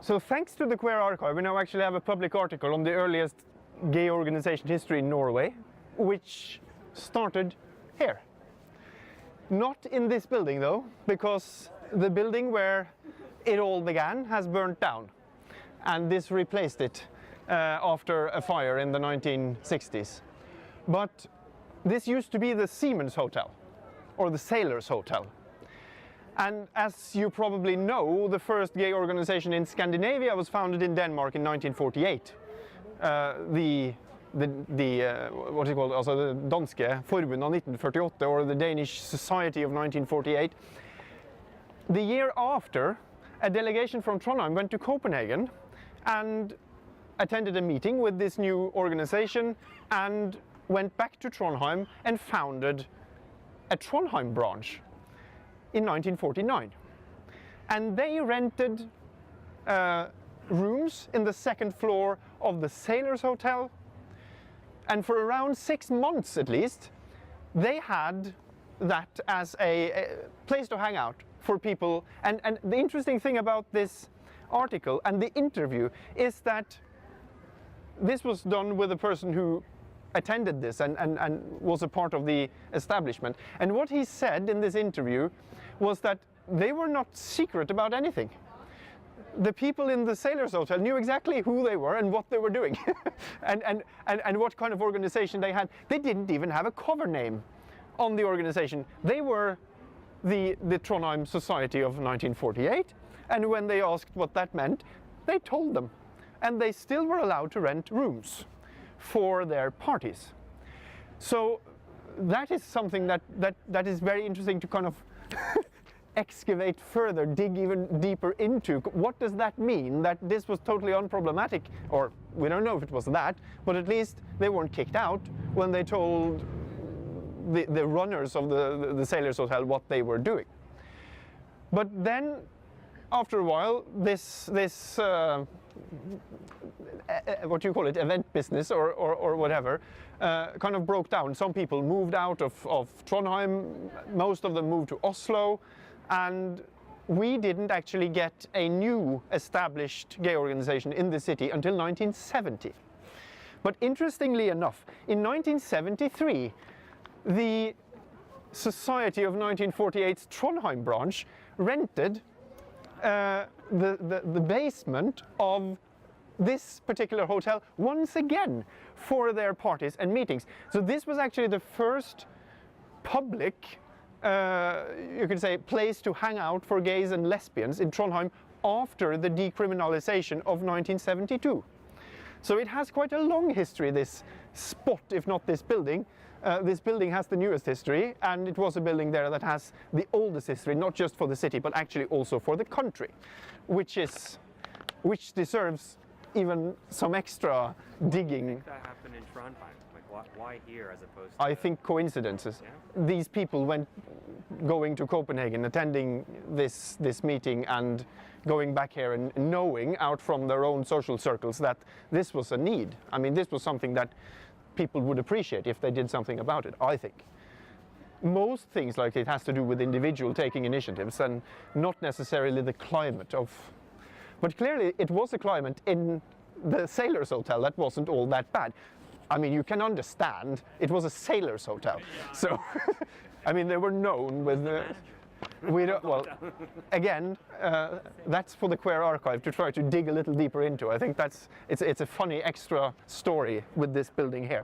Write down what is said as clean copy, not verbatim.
So thanks to the Queer Archive, we now actually have a public article on the earliest gay organization history in Norway, which started here. Not in this building though, because the building where it all began has burnt down, and this replaced it after a fire in the 1960s. But this used to be the Seamen's Hotel, or the Sailor's Hotel. And as you probably know, the first gay organization in Scandinavia was founded in Denmark in 1948. What is it called? Also the Danske Forbund av 1948, or the Danish Society of 1948. The year after, a delegation from Trondheim went to Copenhagen and attended a meeting with this new organization and went back to Trondheim and founded a Trondheim branch in 1949. And they rented rooms in the second floor of the Sailor's Hotel, and for around 6 months at least they had that as a place to hang out for people. And the interesting thing about this article and the interview is that this was done with a person who attended this and was a part of the establishment. And what he said in this interview was that they were not secret about anything. The people in the Sailor's Hotel knew exactly who they were and what they were doing and what kind of organization they had. They didn't even have a cover name on the organization. They were the Trondheim Society of 1948, and when they asked what that meant, they told them. And they still were allowed to rent rooms for their parties. So that is something that is very interesting to kind of excavate further, dig even deeper into. What does that mean, that this was totally unproblematic? Or we don't know if it was that, but at least they weren't kicked out when they told the runners of the Sailor's Hotel what they were doing. But then after a while, this what do you call it, event business or whatever, kind of broke down. Some people moved out of Trondheim, most of them moved to Oslo, and we didn't actually get a new established gay organization in the city until 1970. But interestingly enough, in 1973, the Society of 1948's Trondheim branch rented the basement of this particular hotel once again for their parties and meetings. So this was actually the first public, you could say, place to hang out for gays and lesbians in Trondheim after the decriminalization of 1972. So it has quite a long history, this spot, if not this building. This building has the newest history, and it was a building there that has the oldest history, not just for the city, but actually also for the country, which deserves even some extra digging. I think that happened in Trondheim. Like, why here as opposed to... I think coincidences. Yeah? These people going to Copenhagen, attending this meeting and going back here and knowing out from their own social circles that this was a need. I mean, this was something that people would appreciate if they did something about it, I think. Most things like it has to do with individual taking initiatives and not necessarily the climate of... But clearly it was a climate in the Sailor's Hotel that wasn't all that bad. I mean, you can understand, it was a Sailor's Hotel. So, I mean, they were known with... well, again, that's for the Queer Archive to try to dig a little deeper into. I think it's a funny extra story with this building here.